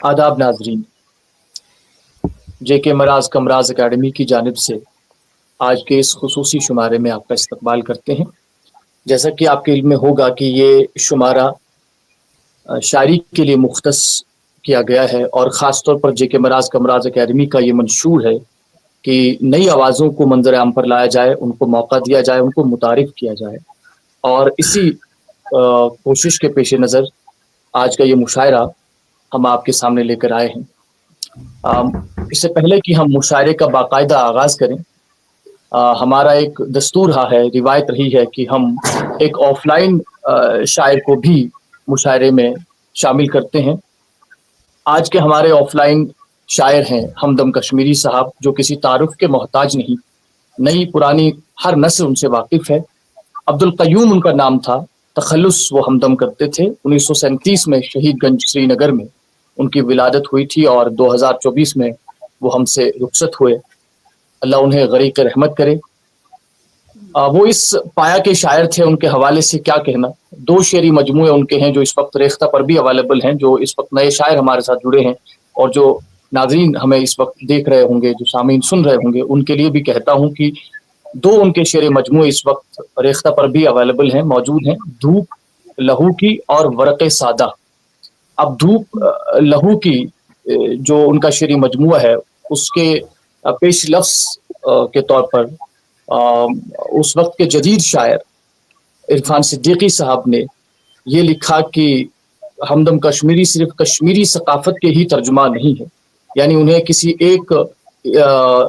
आदाब नाजरीन, JK मराज Kamaraj academy की जानिब से आज के इस खुसूसी शुमारे में आपका इस्तकबाल करते हैं। जैसा कि आपके इल्म में होगा कि ये शुमारा शायरी के लिए मुख्तस किया गया है और ख़ास तौर पर JK मराज कमराज एकेडमी का ये मंशूर है कि नई आवाज़ों को मंजर आम पर लाया जाए, उनको मौका दिया जाए, उनको मुतारिफ किया जाए। और इसी कोशिश के पेश नज़र आज का ये मुशायरा हम आपके सामने लेकर आए हैं। इससे पहले कि हम मुशायरे का बाकायदा आगाज़ करें, हमारा एक दस्तूर रहा है, रिवायत रही है कि हम एक ऑफलाइन शायर को भी मुशायरे में शामिल करते हैं। आज के हमारे ऑफलाइन शायर हैं हमदम कश्मीरी साहब, जो किसी तारुफ के मोहताज नहीं, नई पुरानी हर नस्ल उनसे वाकिफ़ है। अब्दुल क़य्यूम उनका नाम था, तखल्लुस वो हमदम करते थे। 1937 में शहीदगंज श्रीनगर में उनकी विलादत हुई थी और 2024 में वो हमसे रुखसत हुए। अल्लाह उन्हें गरीक रहमत करे। वो इस पाया के शायर थे, उनके हवाले से क्या कहना। 2 शेरी मजमूए उनके हैं जो इस वक्त रेख्ता पर भी अवेलेबल हैं, जो इस वक्त नए शायर हमारे साथ जुड़े हैं और जो नाज़रीन हमें इस वक्त देख रहे होंगे, जो सामीन सुन रहे होंगे, उनके लिए भी कहता हूँ कि 2 उनके शेर मजमूए इस वक्त रेख्ता पर भी अवेलेबल हैं, मौजूद हैं। धूप लहू की और वरक़े सादा। अब धूप लहू की जो उनका शेरी मजमूआ है, उसके पेश लफ्ज़ के तौर पर उस वक्त के जदीद शायर इरफान सिद्दीकी साहब ने ये लिखा कि हमदम कश्मीरी सिर्फ कश्मीरी सकाफत के ही तर्जुमा नहीं है, यानी उन्हें किसी एक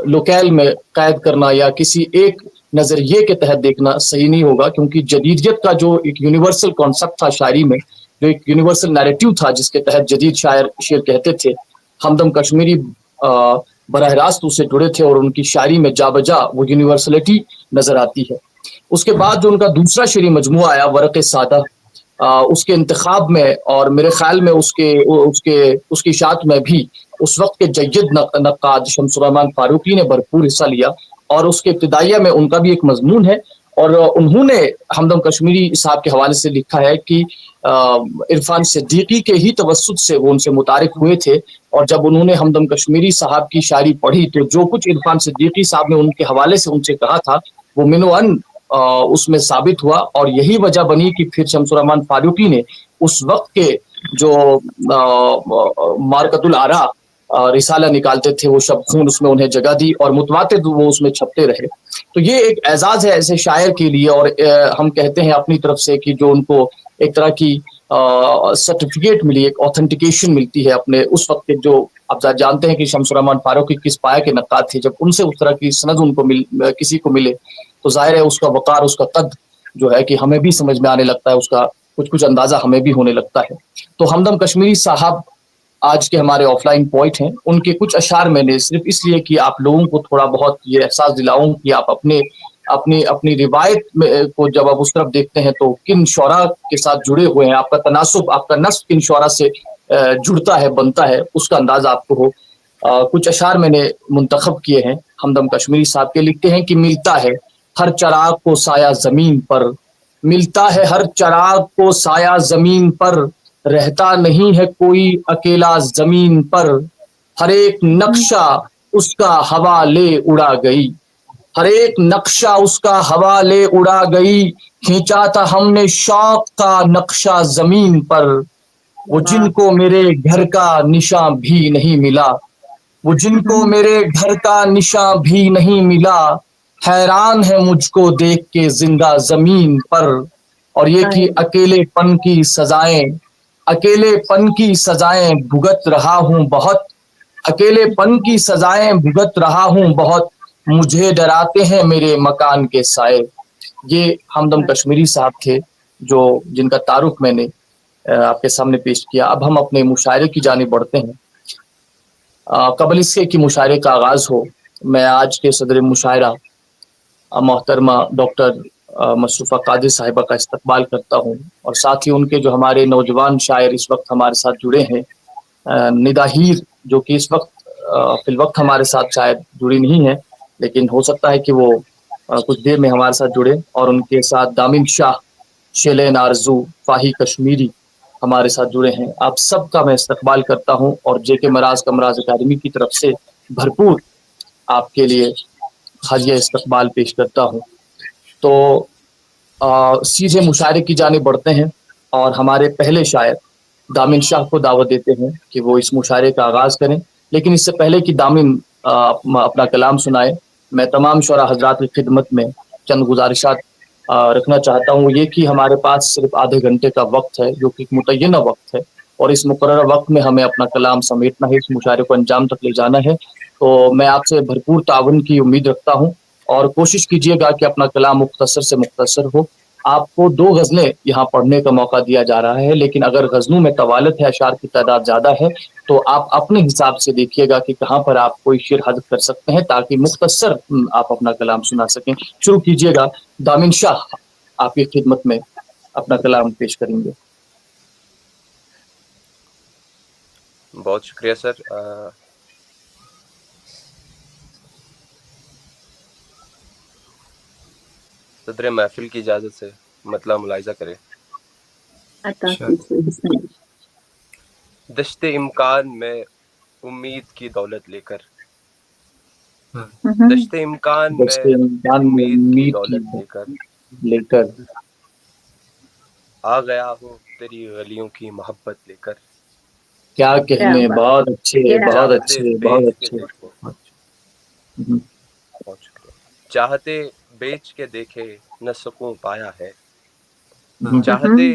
लोकैल में कैद करना या किसी एक नज़रिए के तहत देखना सही नहीं होगा, क्योंकि जदीदियत का जो एक यूनिवर्सल कॉन्सेप्ट था शायरी में, जो एक यूनिवर्सल नैरेटिव था जिसके तहत जदीद शायर शेर कहते थे, हमदम कश्मीरी बराह रास्त उससे जुड़े थे और उनकी शायरी में जा बजा वो यूनिवर्सलिटी नज़र आती है। उसके बाद जो उनका दूसरा शेरी मजमूआ आया वरक़े सादा, उसके इंतखाब में और मेरे ख्याल में उसकी इशाअत में भी उस वक्त के जय्यद नक्काद शमसुर रहमान फारूकी ने भरपूर हिस्सा लिया और उसके इब्तिदाइया में उनका भी एक मजमून है। और उन्होंने हमदम कश्मीरी साहब के हवाले से लिखा है कि इरफान सिद्दीकी के ही तवस्सुत से वो उनसे मुतारिफ हुए थे और जब उन्होंने हमदम कश्मीरी साहब की शायरी पढ़ी तो जो कुछ इरफान सिद्दीकी साहब ने उनके हवाले से उनसे कहा था वो मिनो-अन उसमें साबित हुआ और यही वजह बनी कि फिर शमसुर रहमान फारूकी ने उस वक्त के जो मारकतुल आरा रिसाला निकालते थे, वो शब खून, उसमें उन्हें जगह दी और मुतवातिर वो उसमें छपते रहे। तो ये एक एजाज़ है ऐसे शायर के लिए और हम कहते हैं अपनी तरफ से कि जो उनको एक तरह की सर्टिफिकेट मिली, एक ऑथेंटिकेशन मिलती है अपने उस वक्त के, जो आप जानते हैं कि शमसुर रहमान फारूकी किस पाया के नक्काद थे। जब उनसे उस तरह की सनद उनको किसी को मिले तो जाहिर है उसका वक़ार, उसका कद जो है कि हमें भी समझ में आने लगता है, उसका कुछ अंदाज़ा हमें भी होने लगता है। तो हमदम कश्मीरी साहब आज के हमारे ऑफलाइन पॉइंट हैं। उनके कुछ अशार मैंने सिर्फ इसलिए कि आप लोगों को थोड़ा बहुत ये एहसास दिलाऊं कि आप अपनी रिवायत में को जब आप उस तरफ देखते हैं तो किन शौरा के साथ जुड़े हुए हैं, आपका तनासुब, आपका नस्ब किन शौरा से जुड़ता है, बनता है, उसका अंदाजा आपको हो। कुछ अशार मैंने मुंतखब किए हैं हमदम कश्मीरी साहब के। लिखते हैं कि मिलता है हर चराग को साया जमीन पर, मिलता है हर चराग को साया जमीन पर, रहता नहीं है कोई अकेला जमीन पर, हर एक नक्शा उसका हवा ले उड़ा गई, हर एक नक्शा उसका हवा ले उड़ा गई, खींचा था हमने शौक का नक्शा जमीन पर, वो जिनको मेरे घर का निशान भी नहीं मिला, वो जिनको मेरे घर का निशान भी नहीं मिला, हैरान है मुझको देख के जिंदा जमीन पर। और ये कि अकेलेपन की सजाएं, अकेलेपन की सजाएं भुगत रहा हूँ बहुत, अकेलेपन की सजाएं भुगत रहा हूँ बहुत, मुझे डराते हैं मेरे मकान के साए। ये हमदम कश्मीरी साहब थे जो जिनका तारुफ मैंने आपके सामने पेश किया। अब हम अपने मुशायरे की जानिब बढ़ते हैं। कबल इसके कि मुशायरे का आगाज़ हो, मैं आज के सदर मुशायरा मोहतरमा डॉक्टर मशरूफ़ा कादिर साहिबा का इस्तकबाल करता हूँ और साथ ही उनके जो हमारे नौजवान शायर इस वक्त हमारे साथ जुड़े हैं, निदा हीर, जो कि इस वक्त फिलवक्त हमारे साथ शायद जुड़ी नहीं है, लेकिन हो सकता है कि वो कुछ देर में हमारे साथ जुड़े, और उनके साथ दामिन शाह, शेलेन आरजू, फाही कश्मीरी, ہمارے ساتھ جڑے ہیں، آپ سب کا میں استقبال کرتا ہوں، اور جے کے مراز کمراز اکیڈمی کی طرف سے بھرپور آپ کے لیے حاضر استقبال پیش کرتا ہوں۔ تو سیدھے مشاعرے کی جانب بڑھتے ہیں، اور ہمارے پہلے شاعر دامن شاہ کو دعوت دیتے ہیں کہ وہ اس مشاعرے کا آغاز کریں۔ لیکن اس سے پہلے کہ دامن اپنا کلام سنائے، میں تمام شعراء حضرات کی خدمت میں چند گزارشات رکھنا چاہتا ہوں۔ یہ کہ ہمارے پاس صرف آدھے گھنٹے کا وقت ہے، جو کہ ایک متعینہ وقت ہے، اور اس مقررہ وقت میں ہمیں اپنا کلام سمیٹنا ہے، اس مشاعرے کو انجام تک لے جانا ہے۔ تو میں آپ سے بھرپور تعاون کی امید رکھتا ہوں، اور کوشش کیجیے گا کہ اپنا کلام مختصر سے مختصر ہو۔ آپ کو 2 غزلیں یہاں پڑھنے کا موقع دیا جا رہا ہے، لیکن اگر غزلوں میں طوالت ہے، اشعار کی تعداد زیادہ ہے، تو آپ اپنے حساب سے دیکھیے گا کہ کہاں پر آپ کوئی شعر حذف کر سکتے ہیں، تاکہ مختصر آپ اپنا کلام سنا سکیں۔ شروع کیجیے گا، دامن شاہ آپ کی خدمت میں اپنا کلام پیش کریں گے۔ بہت شکریہ سر۔ صدر محفل کی اجازت سے مطلع ملاحظہ کرے۔ دشت امکان میں امید کی دولت لے کر، دشت امکان میں امید کی دولت لے کر آ گیا ہوں تیری گلیوں کی محبت لے کر۔ کیا کہنے، بہت اچھے بہت اچھے بہت اچھے۔ بہت شکریہ۔ چاہتے بیچ کے دیکھے نہ سکون پایا ہے، چاہتے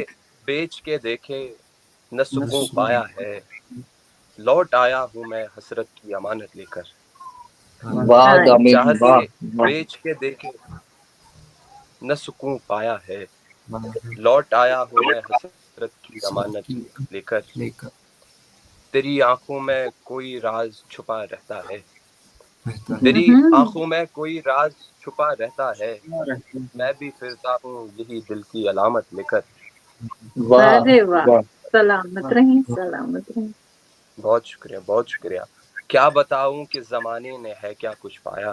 بیچ کے دیکھے نہ سکون پایا ہے، لوٹ آیا ہوں میں حسرت کی امانت لے کر۔ چاہتے بیچ کے دیکھے نہ سکون پایا ہے، لوٹ آیا ہوں میں حسرت کی امانت لے کر۔ تیری آنکھوں میں کوئی راز چھپا رہتا ہے، تیری آنکھوں میں کوئی راز چھپا رہتا ہے، میں بھی پھرتا ہوں یہی دل کی علامت لے کر۔ سلامت رہیں سلامت رہیں۔ بہت شکریہ بہت شکریہ۔ کیا بتاؤں کہ زمانے نے ہے کیا کچھ پایا،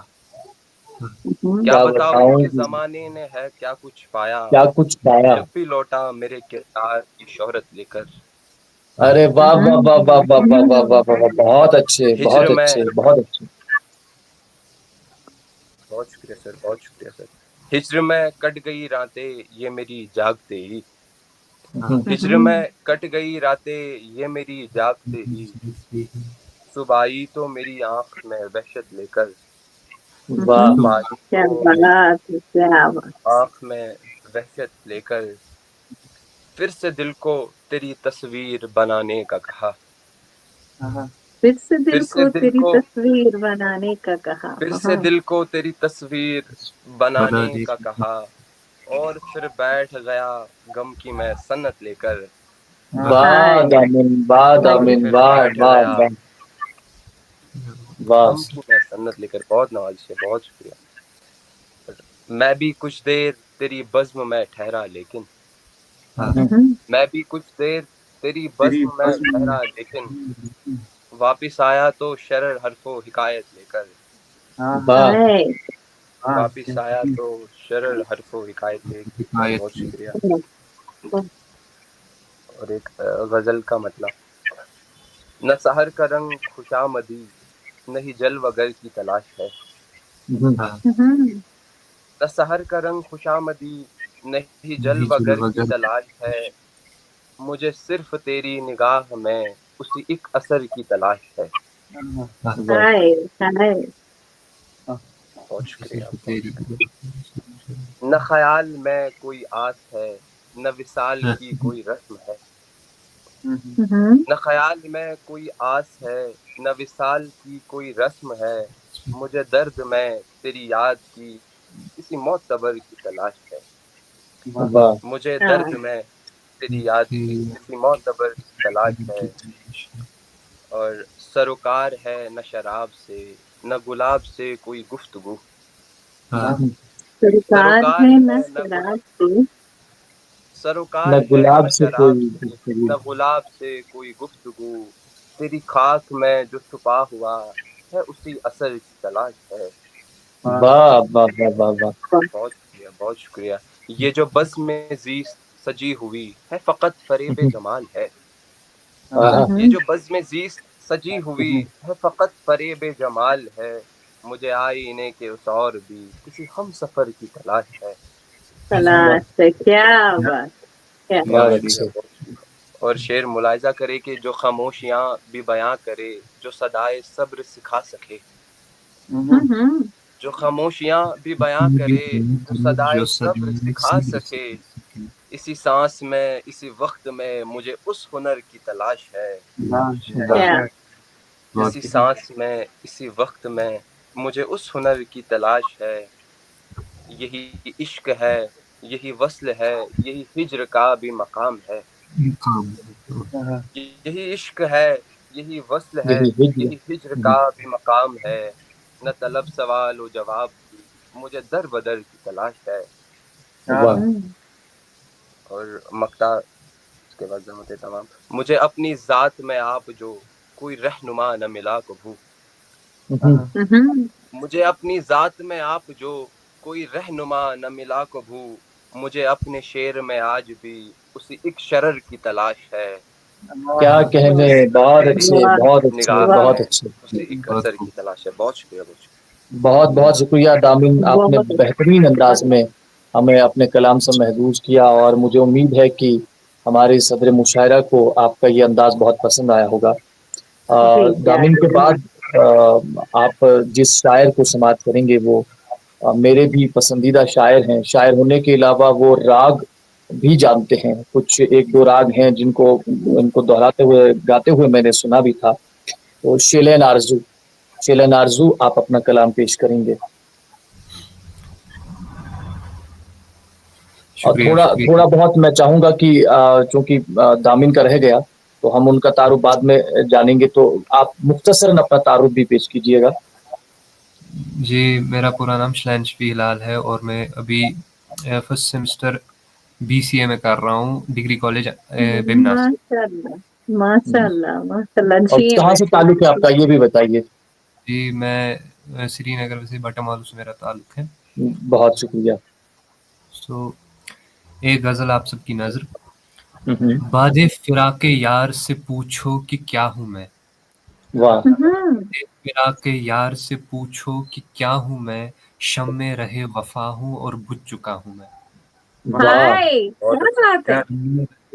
کیا بتاؤں کہ زمانے نے ہے کیا کچھ پایا، کیا کچھ پایا۔ جب بھی لوٹا میرے کردار کی شہرت لے کر۔ ارے واہ واہ واہ واہ واہ واہ واہ واہ واہ، بہت اچھے بہت اچھے بہت اچھے۔ بہت شکریہ سر بہت شکریہ سر۔ ہجر میں کٹ گئی راتیں یہ میری جاگتے ہی، ہجر میں کٹ گئی راتیں یہ میری جاگتے ہی، صبح آئی تو میری آنکھ میں وحشت لے کر، صبح آئی تو میری آنکھ میں وحشت لے کر، پھر سے دل کو تیری تصویر بنانے کا کہا، پھر سے دل کو تیری تصویر بنانے کا کہا، پھر سے دل کو تیری تصویر بنانے کا کہا، اور پھر بیٹھ گیا غم کی میں سنت لے کر۔ واہ دامن واہ دامن واہ واہ واہ واہ۔ غم کی میں سنت لے کر، بہت نوازش ہے بہت شکریہ۔ میں بھی کچھ دیر تیری بزم میں ٹھہرا لیکن، میں بھی کچھ دیر تیری بزم میں ٹھہرا لیکن، واپس آیا تو شرر حرف و حکایت لے کر، واپس آیا تو شرر حرف و حکایت لے کر۔ بہت شکریہ۔ اور ایک غزل کا مطلب، نہ سحر کا رنگ خوشامدی نہیں جل وگر کی تلاش ہے، نہ سحر کا رنگ خوشامدی نہیں جل وگر کی تلاش ہے، مجھے صرف تیری نگاہ میں اسی ایک اثر کی تلاش ہے۔ بہت شکریہ۔ نہ خیال میں کوئی آس ہے نہ وصال کی کوئی رسم ہے، نہ خیال میں کوئی آس ہے نہ وصال کی کوئی رسم ہے، مجھے درد میں تیری یاد کی کسی معتبر کی تلاش ہے، مجھے درد میں تیری یاد کی کسی معتبر کی تلاش ہے، اور سروکار ہے نہ شراب سے نہ گلاب سے کوئی گفتگو، سروکار ہے نہ شراب سے، سروکار ہے نہ شراب سے نہ گلاب سے کوئی گفتگو، تیری خاک میں جو چھپا ہوا ہے اسی اثر کی تلاش ہے۔ واہ واہ واہ واہ واہ۔ بہت شکریہ بہت شکریہ۔ یہ جو بزم میں زیست سجی ہوئی ہے فقط فریب جمال ہے. آہا، یہ جو بزم زیست سجی ہوئی ہے فقط فریب جمال ہے. مجھے آئینے کے اس اور بھی کسی ہم سفر کی تلاش ہے. تلاش ہے. کیا بات کیا بہت اچھے. اور شعر ملاحظہ کرے کہ جو خاموشیاں بھی بیاں کرے جو صدائے صبر سکھا سکے. جو خاموشیاں بھی بیاں کرے جو صدائے صبر سکھا سکے. اسی سانس میں اسی وقت میں مجھے اس ہنر کی تلاش ہے. کیا اسی سانس میں اسی وقت میں مجھے اس ہنر کی تلاش ہے. یہی عشق ہے یہی وصل ہے یہی ہجر کا بھی مقام ہے. یہی عشق ہے یہی وصل ہے یہی ہجر. یہی ہجر کا بھی مقام ہے. نہ طلب سوال و جواب کی مجھے در بدر کی تلاش ہے. واہ. اور مقطع اس کے بعد زحمت تمام. مجھے اپنی ذات میں آپ جو کوئی رہنما نہ ملا کبھو. مجھے اپنی ذات میں آپ جو کوئی رہنما نہ ملا کبھو. مجھے اپنے شعر میں آج بھی اسی ایک شرر کی تلاش ہے. کیا کہنے. بہت اچھے بہت اچھے نگاہ بہت میں اچھے. اسی ایک اثر کی تلاش ہے. بہت شکریہ بہت شکریہ. بہت بہت شکریہ دامن. آپ نے بہترین انداز میں ہمیں اپنے کلام سے محظوظ کیا اور مجھے امید ہے کہ ہمارے صدر مشاعرہ کو آپ کا یہ انداز بہت پسند آیا ہوگا. دامن کے بعد آپ جس شاعر کو سماعت کریں گے وہ میرے بھی پسندیدہ شاعر ہیں. شاعر ہونے کے علاوہ وہ راگ بھی جانتے ہیں. کچھ ایک دو راگ ہیں ان کو دہراتے ہوئے گاتے ہوئے میں نے سنا بھی تھا. تو شیلین آرزو آپ اپنا کلام پیش کریں گے. اور تھوڑا بہت میں چاہوں گا کہ چونکہ دامن کا رہ گیا تو ہم ان کا تعارف بعد میں جانیں گے. تو آپ مختصراً اپنا تعارف بھی پیش کیجیے گا. جی میرا پورا نام شلین شفیع ہلال ہے اور میں ابھی فرسٹ سیمسٹر BCA میں کر رہا ہوں ڈگری کالج بیمنا سے. ماشاء اللہ اور کہاں سے تعلق ہے آپ کا یہ بھی بتائیے. جی میں سری نگر سے بٹا مالو سے میرا تعلق ہے. بہت شکریہ. سو ایک غزل آپ سب کی نظر. باد فراق یار سے پوچھو کہ کیا ہوں میں. واہ. فراق یار سے پوچھو کہ کیا ہوں میں. شم میں رہے وفا ہوں اور بجھ چکا ہوں میں.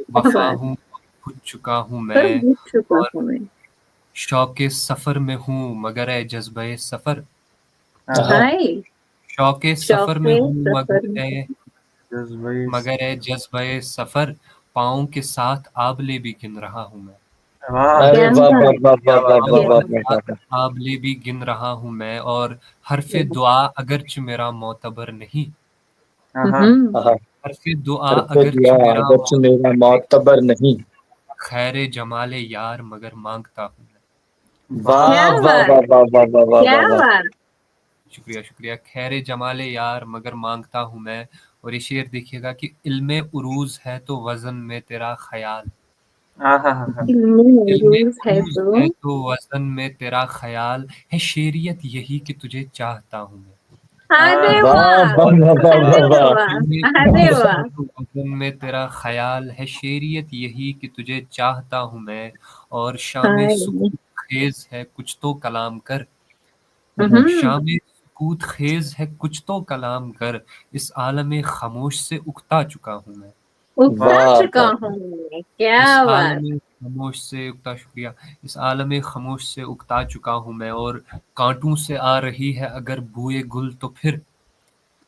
وفا ہوں اور بجھ چکا ہوں میں. اور شوق سفر میں ہوں مگر اے جذبہ سفر. شوق سفر میں ہوں مگر اے جذبہ سفر. پاؤں کے ساتھ آبلے بھی گن رہا ہوں میں. آبلے بھی گن رہا ہوں میں. اور حرف دعا اگرچہ میرا معتبر نہیں. حرف دعا اگرچہ میرا معتبر نہیں. خیر جمال یار مگر مانگتا ہوں میں. شکریہ. خیر جمال یار مگر مانگتا ہوں میں. اور یہ شعر دیکھیے گا کہ علم عروض ہے تو وزن میں تیرا خیال. علم عروض ہے تو وزن میں تیرا خیال ہے. شعریت یہی کہ تجھے چاہتا ہوں میں. وزن میں تیرا خیال ہے. شعریت یہی کہ تجھے چاہتا ہوں میں. اور شام سکوت خیز ہے کچھ تو کلام کر. شام سکوت خیز ہے کچھ تو کلام کر. اس عالم خاموش سے اکتا چکا ہوں میں. اس عالم خاموش سے اکتا. شکریہ. اس عالم خاموش سے اکتا چکا ہوں میں. اور کانٹوں سے آ رہی ہے اگر بوئے گل تو پھر.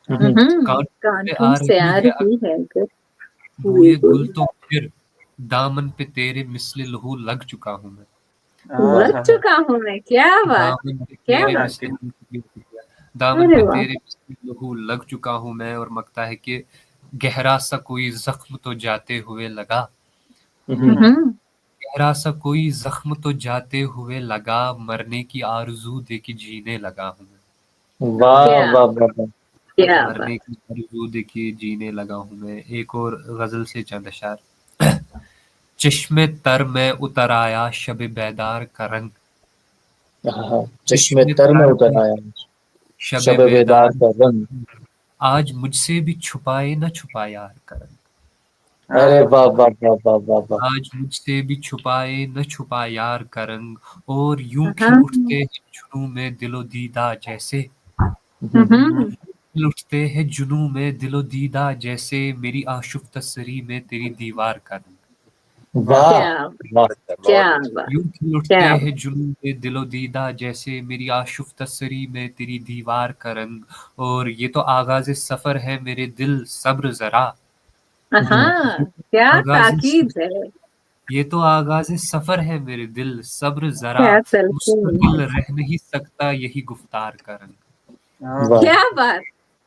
کانٹوں سے آ رہی ہے اگر بوئے گل تو پھر. دامن پہ تیرے مثل لہو لگ چکا ہوں میں. دامن پہ تیرے لہو لگ چکا ہوں میں. اور مقطع ہے کہ گہرا سا کوئی زخم تو جاتے ہوئے لگا. گہرا سا کوئی زخم تو جاتے ہوئے لگا. مرنے کی آرزو دے کے جینے لگا ہوں میں. مرنے کی آرزو دے کے جینے لگا ہوں میں. ایک اور غزل سے چند اشعار. چشمے تر میں اتر آیا شب بیدار کا رنگ. چشمے تر میں اتر آیا شب بیدار کا رنگ. آج مجھ سے بھی چھپائے نہ چھپا یار کا رنگ. ارے واہ واہ واہ واہ واہ واہ. آج مجھ سے بھی چھپائے نہ چھپا یار کا رنگ، اور یوں کھل اٹھتے ہیں جنوں میں دل و دیدہ جیسے، کھل اٹھتے ہیں جنوں میں دل و دیدہ جیسے، میری آشفتہ سری میں تیری دیوار کا رنگ. واہ واہ. یوں کھل اٹھتے ہیں جنوں میں دل و دیدہ جیسے، میری آشفتہ سری میں تیری دیوار کا رنگ. اور یہ تو آغاز سفر ہے میرے دل، صبر ذرا. کیا آغاز تاکید ہے. یہ تو آغاز سفر ہے میرے دل، صبر ذرا. مستقل رہ نہیں سکتا یہی گفتار کا رنگ. کیا بات.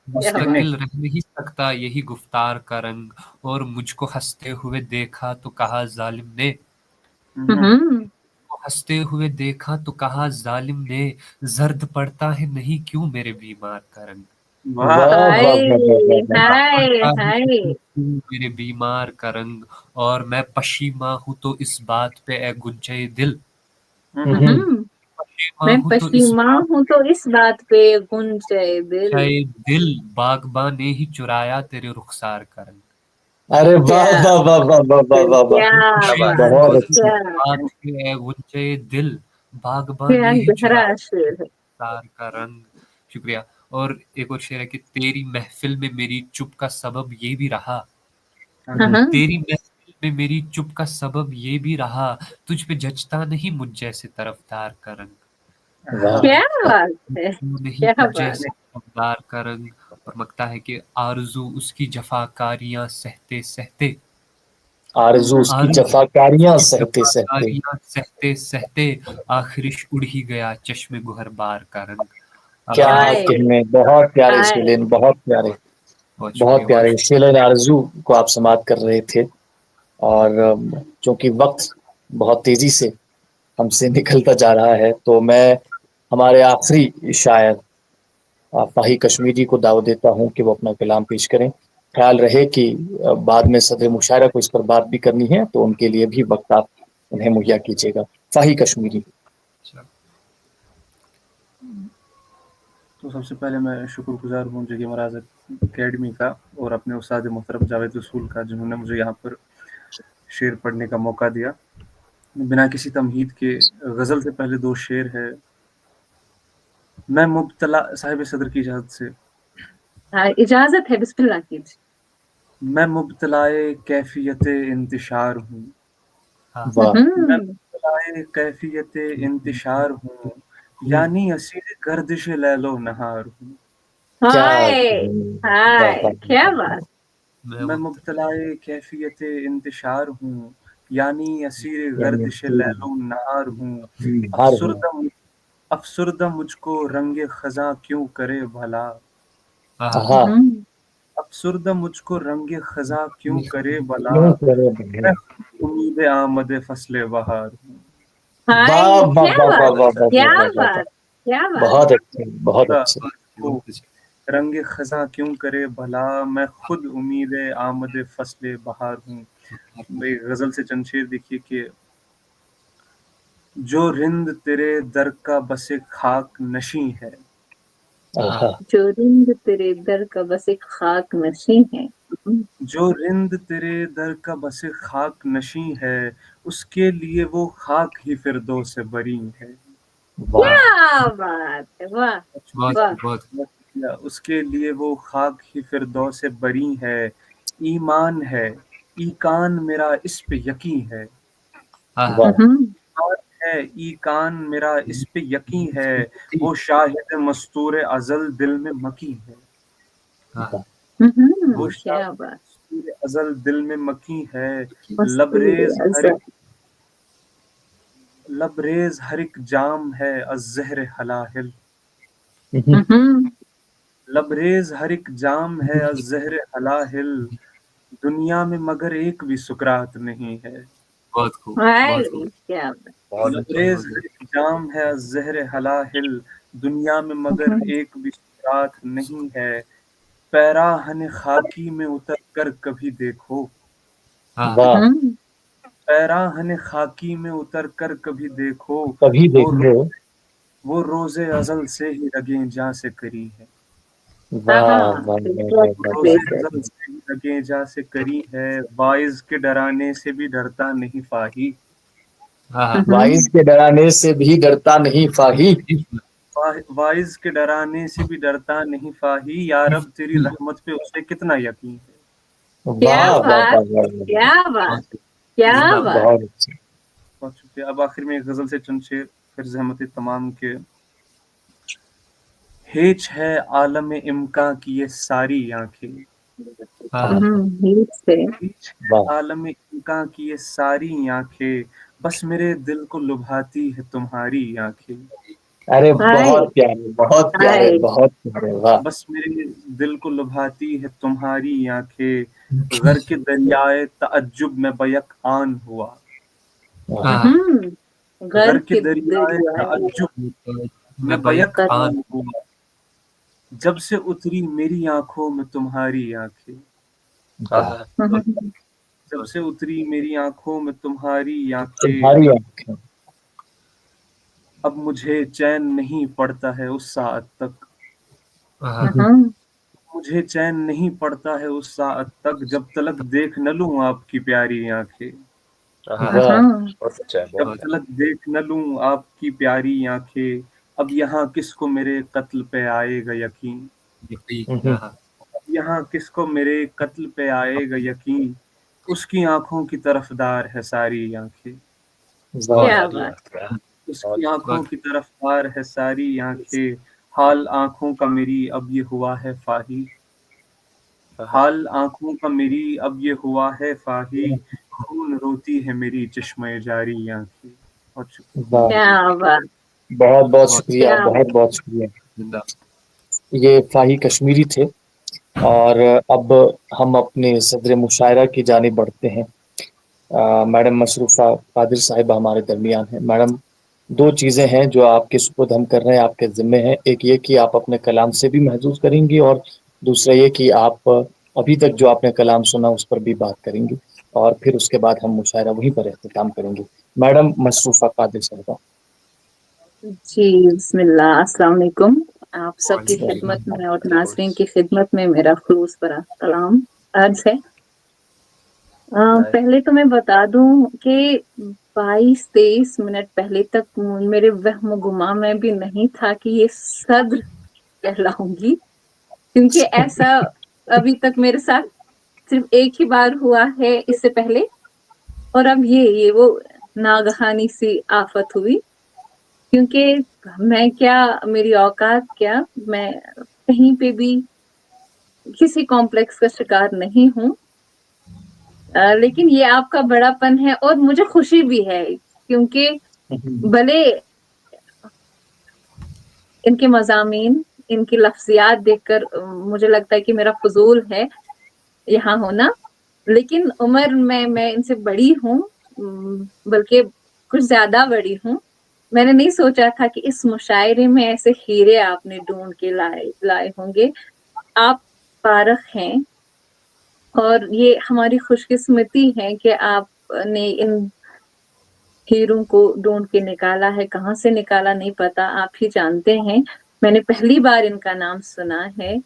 مستقل رہ نہیں سکتا یہی گفتار کا رنگ. اور مجھ کو ہنستے ہوئے دیکھا تو کہا ظالم نے، ہنستے ہوئے دیکھا تو کہا ظالم نے، زرد پڑتا ہے نہیں کیوں میرے بیمار کا رنگ. میرے بیمار کا رنگ. اور میں پشیماں ہوں تو اس بات پہ اے گنجے دل، میں پشیماں ہوں تو اس بات پہ گنجے دل، باغباں نے ہی چرایا تیرے رخسار کا رنگ. ارے واہ واہ واہ واہ واہ واہ واہ واہ. بہت اچھا. اے گنجے دل، باغباں نے ہی چرایا تیرے رخسار کا رنگ. شکریہ. اور ایک اور شعر ہے کہ تیری محفل میں میری چپ کا سبب یہ بھی رہا، تیری محفل میں میری چپ کا سبب یہ بھی رہا، تجھ پہ جچتا نہیں مجھ جیسے طرفدار کا رنگ. کیا بات ہے. نہیں مجھ جیسے طرفدار کا رنگ. اور مگتا ہے کہ آرزو اس کی جفاکاریاں سہتے سہتے، آرزو اس کی جفاکاریاں سہتے سہتے، سہتے سہتے آخرش اڑ ہی گیا چشم گہر بار کا رنگ. کیا کہنے. بہت پیارے شیلین، بہت پیارے، بہت پیارے. شیلین آرزو کو آپ سماعت کر رہے تھے. اور چونکہ وقت بہت تیزی سے ہم سے نکلتا جا رہا ہے تو میں ہمارے آخری شاعر فاہی کشمیری کو دعوت دیتا ہوں کہ وہ اپنا کلام پیش کریں. خیال رہے کہ بعد میں صدر مشاعرہ کو اس پر بات بھی کرنی ہے تو ان کے لیے بھی وقت آپ انہیں مہیا کیجیے گا. فاہی کشمیری. تو سب سے پہلے میں شکر گزار ہوں جگہ مراز اکیڈمی کا اور اپنے استاد محترم جاوید رسول کا، جنہوں نے مجھے یہاں پر شعر پڑھنے کا موقع دیا. بنا کسی تمہید کے غزل سے پہلے دو شعر ہے. میں مبتلا، صاحب صدر کی اجازت سے اجازت ہے، بسم اللہ کیجیے. میں مبتلائے کیفیت انتشار ہوں، میں مبتلائے کیفیت انتشار ہوں، یعنی اسیر گردش لیل و نہار ہوں. کیا بات. میں مبتلائے کیفیت انتشار ہوں، یعنی اسیر گردش لیل و نہار ہوں. افسردہ مجھ کو رنگ خزاں کیوں کرے بھلا، افسردہ مجھ کو رنگ خزاں کیوں کرے بھلا، امید آمد فصل بہار ہوں. بہت اچھے، بہت اچھے. رنگ خزاں کیوں کرے بھلا، میں خود امید آمد فصل بہار ہوں. غزل سے چند شعر دیکھیے کہ جو رند تیرے در کا بس ایک خاک نشیں ہے، جو رند تیرے در کا بس ایک خاک نشیں ہے، جو رند تیرے در کا بس ایک خاک نشیں ہے، اس کے لیے وہ خاک ہی فردوس بری ہے. کیا بات ہے. واہ. اس کے لیے وہ خاک ہی فردوس بری ہے. ایمان ہے ایکان میرا اس پہ یقین ہے، ایکان میرا اس پہ یقین ہے، وہ شاہد مستور ازل دل میں مکین ہے. وہ شاہد مستور ازل دل میں مکین ہے. لبریز ہر ایک جام ہے از زہر حلاہل، لبریز ہر ایک جام ہے از زہر حلاہل، دنیا میں مگر ایک بھی سکرات نہیں ہے. لبریز ہر ایک جام ہے از زہر حلاہل، دنیا میں مگر ایک بھی سکرات نہیں ہے. پیراہن خاکی میں اتر کر کبھی دیکھو، پیراہن خاکی میں اتر کر کبھی دیکھو، وہ روز ازل سے ہی رگیں جاں سے کری ہے. वाह वाह वाह वाह रोज़े वाह। गज़ल से लगे जा से करी है, वाइज़ के डराने से भी डरता नहीं फाही। वाइज के डराने से भी डरता नहीं फाही। वाइज़ के डराने से भी डरता नहीं फाही, या रब तेरी रहमत पे उसे कितना यकीन है। क्या वाह वाह बात, वाह वाह क्या बात, क्या बात। बहुत अच्छा। बहुत शुक्रिया। अब आखिर में एक गज़ल से चंद शेर फिर ज़हमत तमाम के। हेच है आलम इम्का की ये सारी आंखें, हीट से हेच है आलम इम्का की ये सारी आंखें, बस मेरे दिल को लुभाती है तुम्हारी आंखें। अरे हाय बहुत प्यारे बहुत प्यारे हाय। बहुत प्यारे, वाह। बस मेरे दिल को लुभाती है तुम्हारी आंखें, गर के दरियाए तअज्जुब में बैक आन हुआ। घर गर के के दरियाए दरिया तअज्जुब में मैं बैक बैक आन आन हुआ, जब से उतरी मेरी आंखों में तुम्हारी आंखें। जब से उतरी मेरी आंखों में तुम्हारी आंखें, तुम्हारी आंखें। अब मुझे चैन नहीं पड़ता है उस साअत तक, मुझे चैन नहीं पड़ता है उस साअत तक, जब तलक देख न लूं आपकी प्यारी आंखें। वाह जब तलक देख न लूं आपकी प्यारी आंखें, अब यहाँ किसको मेरे कत्ल पे आएगा यकीन। यहाँ किसको मेरे कत्ल पे आएगा यकीन, उसकी आंखों की तरफदार है सारी आंखें। वाह क्या बात। उसकी आंखों की तरफदार है सारी आंखें, हाल आंखों का मेरी अब ये हुआ है फाही, हाल आंखों का मेरी अब ये हुआ है फाही, खून रोती है मेरी चश्मे जारी आंखें। बहुत शुक्रिया। वाह, क्या बात, बहुत बहुत शुक्रिया, क्या बहुत बहुत शुक्रिया। ये फाही कश्मीरी थे और अब हम अपने सदर मुशायरा की जानिब बढ़ते हैं। मैडम मशरूफ़ा कादिर साहिबा हमारे दरमियान है। मैडम, दो चीज़ें हैं जो आपके सुपुर्द हम कर रहे हैं, आपके ज़िम्मे हैं। एक ये कि आप अपने कलाम से भी महसूस करेंगी और दूसरा ये कि आप अभी तक जो आपने कलाम सुना उस पर भी बात करेंगी और फिर उसके बाद हम मुशायरा वहीं पर अख्तिताम करेंगे। मैडम मशरूफ़ा कादिर साहिबा। जी बिस्मिल्लाह, अस्सलाम वालेकुम। आप सबकी खिदमत में और नाज़रीन की खिदमत में मेरा खुलूस भरा सलाम अर्ज है। पहले तो मैं बता दूं कि 22-23 मिनट पहले तक मेरे वहम गुमा में भी नहीं था कि ये सद्र कहलाऊंगी, क्योंकि ऐसा अभी तक मेरे साथ सिर्फ एक ही बार हुआ है इससे पहले, और अब ये वो नागहानी सी आफत हुई। क्योंकि मैं क्या, मेरी औकात क्या, मैं कहीं पे भी किसी कॉम्प्लेक्स का शिकार नहीं हूँ। लेकिन ये आपका बड़ापन है और मुझे खुशी भी है, क्योंकि भले इनके मज़ामीन, इनकी लफ्ज़ियात देखकर मुझे लगता है कि मेरा फजूल है यहाँ होना, लेकिन उम्र में मैं इनसे बड़ी हूँ, बल्कि कुछ ज्यादा बड़ी हूँ। मैंने नहीं सोचा था कि इस मुशायरे में ऐसे हीरे आपने ढूंढ के लाए होंगे। आप पारख हैं और ये हमारी खुशकिस्मती है कि आपने इन हीरों को ढूंढ के निकाला है। कहाँ से निकाला नहीं पता, आप ही जानते हैं। मैंने पहली बार इनका नाम सुना है,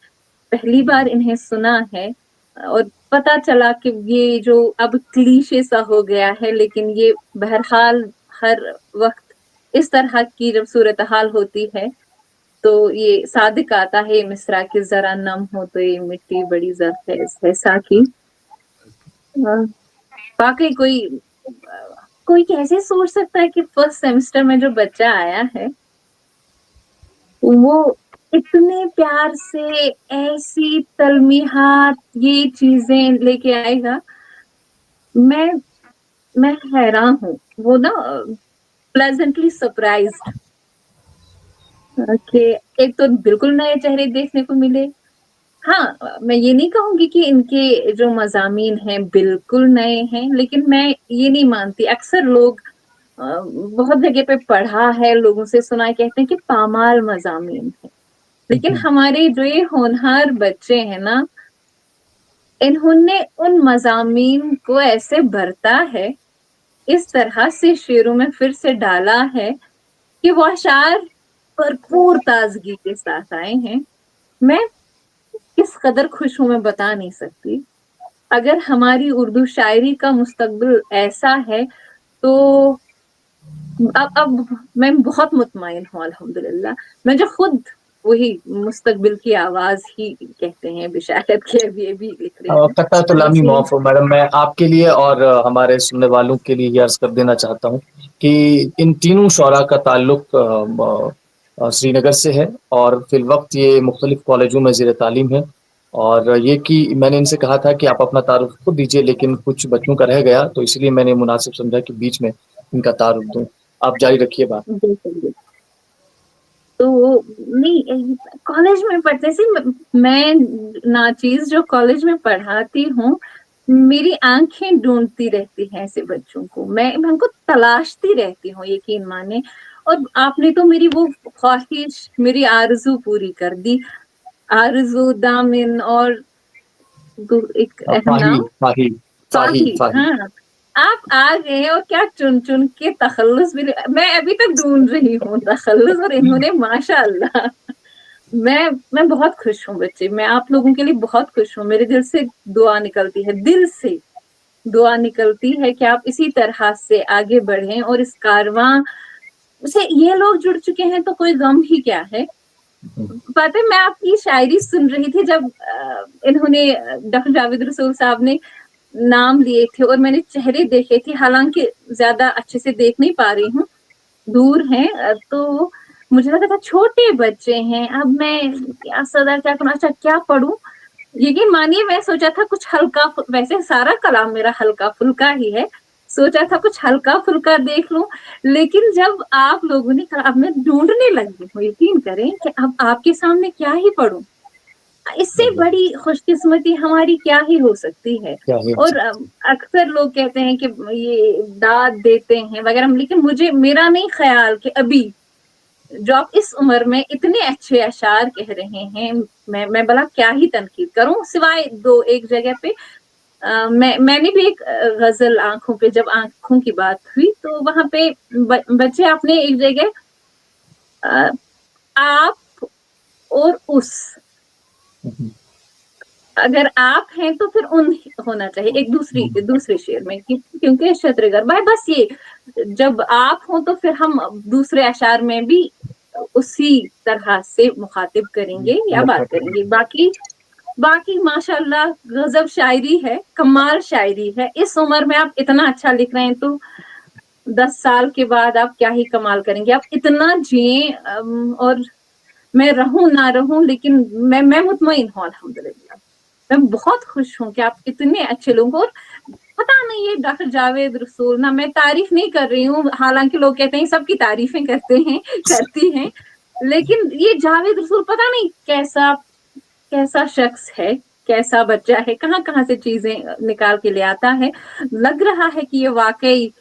पहली बार इन्हें सुना है, और पता चला कि ये जो अब क्लीशे सा हो गया है, लेकिन ये बहरहाल हर वक्त इस तरह की जब सूरत हाल होती है तो ये सादिक आता है मिसरा की जरा नम हो तो ये मिट्टी बड़ी जरखेज है साकी। वाकई कोई कैसे सोच सकता है कि फर्स्ट सेमेस्टर में जो बच्चा आया है वो इतने प्यार से ऐसी तलमीहात ये चीजें लेके आएगा। मैं हैरान हूँ, वो ना प्लेजेंटली सरप्राइज्ड कि एक तो बिल्कुल नए चेहरे देखने को मिले। हाँ, मैं ये नहीं कहूंगी कि इनके जो मज़ामीन हैं बिल्कुल नए हैं, लेकिन मैं ये नहीं मानती। अक्सर लोग बहुत जगह पे पढ़ा है, लोगों से सुना है, कहते हैं कि पामाल मज़ामीन है, लेकिन हमारे जो ये होनहार बच्चे हैं ना, इन्होंने उन मज़ामीन को ऐसे भरता है, इस तरह से शेरों में फिर से डाला है कि वो अशार भरपूर ताजगी के साथ आए हैं। मैं किस कदर खुश हूँ मैं बता नहीं सकती। अगर हमारी उर्दू शायरी का मुस्तकबिल ऐसा है तो अब मैं बहुत मुतमईन हूँ अल्हम्दुलिल्लाह। मैं जो खुद वही मुस्तकबिल की आवाज ही कहते हैं बिशारत के अभी लिख रही हूँ। कत्ता लामी मौफ मैडम, मैं आपके लिए और हमारे सुनने वालों के लिए ये अर्ज कर देना चाहता हूँ कि इन तीनों शोरा का ताल्लुक श्रीनगर से है और फिल वक्त ये मुख्तलिफ कॉलेजों में ज़ेर तालीम है। और ये कि मैंने इनसे कहा था कि आप अपना तारुफ खुद दीजिए, लेकिन कुछ बच्चों का रह गया तो इसलिए मैंने मुनासिब समझा कि बीच में इनका तारुफ दूं। आप जारी रखिए बात। तो नहीं, कॉलेज में पढ़ते से मैं नाचीज जो कॉलेज में पढ़ाती हूँ, मेरी आंखें ढूंढती रहती हैं ऐसे बच्चों को, मैं उनको तलाशती रहती हूँ, यकीन माने। और आपने तो मेरी वो ख्वाहिश, मेरी आरज़ू पूरी कर दी। आरज़ू, दामिन और एक फाही। हाँ, आप आ गए और क्या चुन चुन के तखल्लुस भी, मैं अभी तक ढूंढ रही हूँ तखल्लुस, और इन्होंने माशाअल्लाह। मैं बहुत खुश हूँ बच्चे, मैं आप लोगों के लिए बहुत खुश हूँ। मेरे दिल से दुआ निकलती है, दिल से दुआ निकलती है कि आप इसी तरह से आगे बढ़ें और इस कारवां से ये लोग जुड़ चुके हैं तो कोई गम ही क्या है। पता है, मैं आपकी शायरी सुन रही थी जब इन्होंने डॉक्टर जावेद रसूल साहब ने नाम लिए थे और मैंने चेहरे देखे थे, हालांकि ज्यादा अच्छे से देख नहीं पा रही हूँ, दूर हैं, तो मुझे लगा था छोटे बच्चे हैं। अब मैं क्या सदर क्या करूँ, अच्छा क्या पढ़ूं। यकीन मानिए मैं सोचा था कुछ हल्का, वैसे सारा कलाम मेरा हल्का फुल्का ही है, सोचा था कुछ हल्का फुल्का देख लूं, लेकिन जब आप लोगों ने कहा, अब मैं ढूंढने लगी हूँ, यकीन करें कि अब आपके सामने क्या ही पढ़ूं। इससे बड़ी खुशकिस्मती हमारी क्या ही हो सकती है। और अक्सर लोग कहते हैं कि ये दाद देते हैं वगैरह, लेकिन मेरा नहीं ख्याल कि अभी जो आप इस उम्र में इतने अच्छे अशार कह रहे हैं, मैं भला क्या ही तनकीद करूं, सिवाय दो एक जगह पे मैंने भी एक गजल आंखों पे, जब आंखों की बात हुई तो वहां पे बच्चे आपने एक जगह आप और उस, अगर आप हैं तो फिर उन होना चाहिए एक दूसरे शेर में, क्योंकि शत्रगर भाई बस ये, जब आप हो तो फिर हम दूसरे अशार में भी उसी तरह से मुखातिब करेंगे या बात करेंगे। बाकी माशाल्लाह गजब शायरी है, कमाल शायरी है। इस उम्र में आप इतना अच्छा लिख रहे हैं तो 10 साल के बाद आप क्या ही कमाल करेंगे। आप इतना जिए, और मैं रहूं ना रहूं, लेकिन मैं मुतमईन हूँ अल्हम्दुलिल्लाह। मैं बहुत खुश हूँ कि आप इतने अच्छे लोगों को, और पता नहीं ये डॉक्टर जावेद रसूल ना, मैं तारीफ नहीं कर रही हूँ, हालांकि लोग कहते हैं सबकी तारीफें करती हैं, लेकिन ये जावेद रसूल पता नहीं कैसा शख्स है, कैसा बच्चा है, कहाँ से चीजें निकाल के ले आता है। लग रहा है कि ये वाकई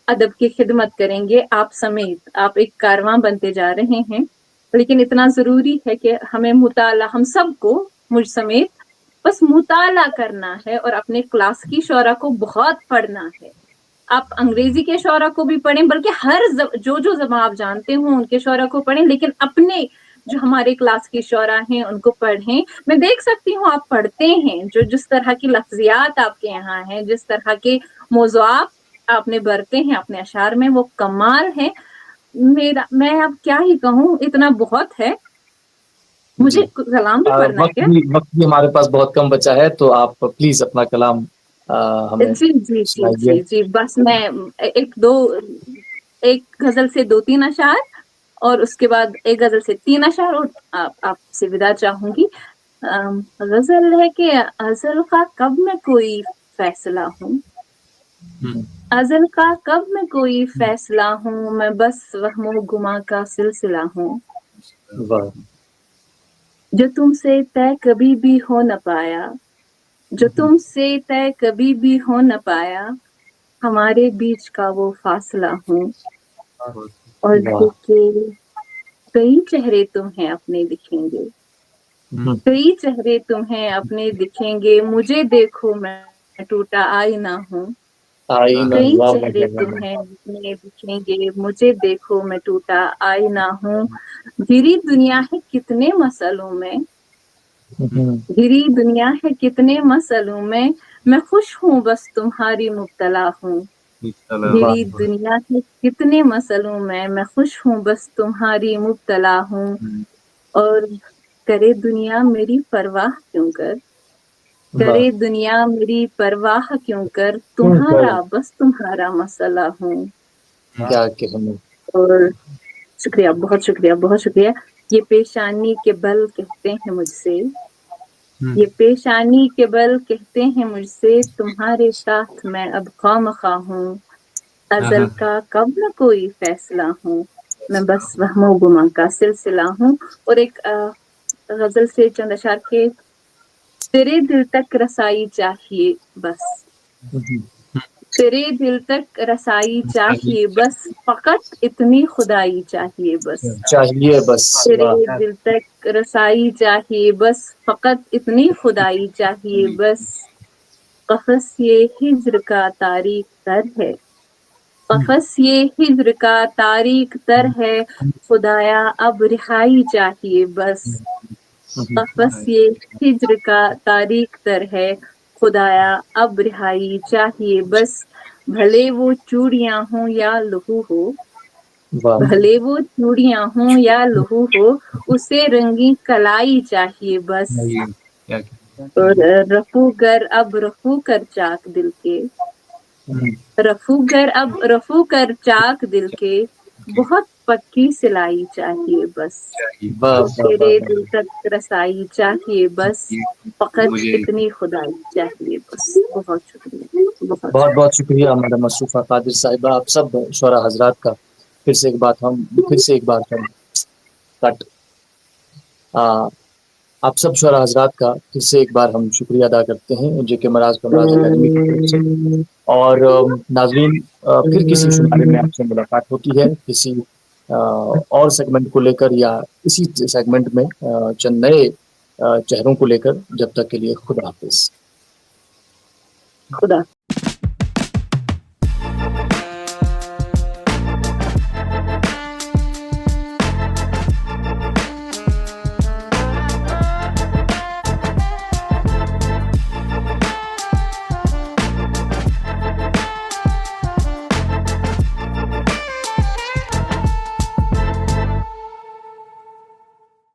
अदब की खिदमत करेंगे, आप समेत आप एक कारवां बनते जा रहे हैं। लेकिन इतना जरूरी है कि हमें मुताला, हम सबको, मुझ समेत, बस मुताला करना है और अपने क्लास की शौरा को बहुत पढ़ना है। आप अंग्रेजी के शौरा को भी पढ़ें, बल्कि हर जो ज़बान आप जानते हो उनके शौरा को पढ़ें, लेकिन अपने जो हमारे क्लास की शौरा हैं उनको पढ़ें। मैं देख सकती हूँ आप पढ़ते हैं, जो जिस तरह की लफ्जियात आपके यहाँ हैं, जिस तरह के मौज़ूआत आपने बरते हैं अपने अशार में, वो कमाल है। मैं अब क्या ही कहूँ, इतना बहुत है। मुझे कलाम भी पढ़ना है। वक्त भी हमारे पास बहुत कम बचा है, तो आप प्लीज अपना कलाम हमें जी, बस मैं एक गजल से 2-3 अशार और उसके बाद एक गजल से 3 अशार, और आपसे विदा चाहूंगी। गजल है कि अज़ल का कब मैं कोई फैसला हूँ, अज़ल का कब मैं कोई फैसला हूँ, मैं बस वहमो गुमा का सिलसिला हूँ। जो तुमसे तय कभी भी हो न पाया, जो तुमसे तय कभी भी हो न पाया, हमारे बीच का वो फासला हूँ। और कई चेहरे तुम्हें अपने दिखेंगे, कई चेहरे तुम्हें अपने दिखेंगे, मुझे देखो मैं टूटा आईना हूँ। कई चेहरे तुम्हें अपने दिखेंगे, मुझे देखो मैं टूटा आईना हूँ। घिरी दुनिया है कितने मसलों में, घिरी दुनिया है कितने मसलों में, मैं खुश हूँ बस तुम्हारी मुब्तला हूँ। घिरी दुनिया है कितने मसलों में, मैं खुश हूँ बस तुम्हारी मुब्तला हूँ। और करे दुनिया मेरी परवाह क्यों कर, करे दुनिया मेरी परवाह क्यों कर, तुम्हारा बस तुम्हारा मसला हूँ। क्या कहने। और शुक्रिया, बहुत शुक्रिया, बहुत शुक्रिया। ये पेशानी के बल कहते हैं मुझसे, ये पेशानी के बल कहते हैं मुझसे, तुम्हारे साथ मैं अब खामखा हूँ। अज़ल का कब न कोई फैसला हूँ, मैं बस वहमो गुमा का सिलसिला हूँ। और एक गजल से चंद अशार के, तेरे दिल तक रसाई चाहिए बस, तेरे दिल तक रसाई चाहिए बस, फकत इतनी खुदाई चाहिए बस। चाहिए बस, तेरे दिल तक रसाई चाहिए बस, फकत इतनी खुदाई चाहिए बस। कफस ये हिज्र का तारीख तर है, कफस ये हिज्र का तारीख तर है, खुदाया अब रिहाई चाहिए बस। कफस ये हिज्र का तारीख तर है, खुदाया अब रिहाई चाहिए बस। भले वो चूड़ियां हो या लहू हो, भले वो चूड़ियां हो या लहू हो, उसे रंगी कलाई चाहिए बस। और रफूगर अब रफू कर चाक दिल के, रफूगर अब रफू कर चाक दिल के, बहुत पक्की सिलाई चाहिए बस। तेरे दिल तक रसाई चाहिए बस, फकत इतनी खुदाई चाहिए बस। बहुत शुक्रिया, बहुत बहुत शुक्रिया मैडम मशरूफा कादिर साहिबा। आप सब शोरा हजरात का फिर से एक बार हम कट आप सब शोरा हजरात का फिर से एक बार हम शुक्रिया अदा करते हैं जेके मराज कमराज अकेडमी की तरफ से। और नाज़रीन, फिर किसी शुमारे में आपसे मुलाकात होती है किसी और सेगमेंट को लेकर या इसी सेगमेंट में चंद नए चेहरों को लेकर। जब तक के लिए खुदा हाफिज। खुदा।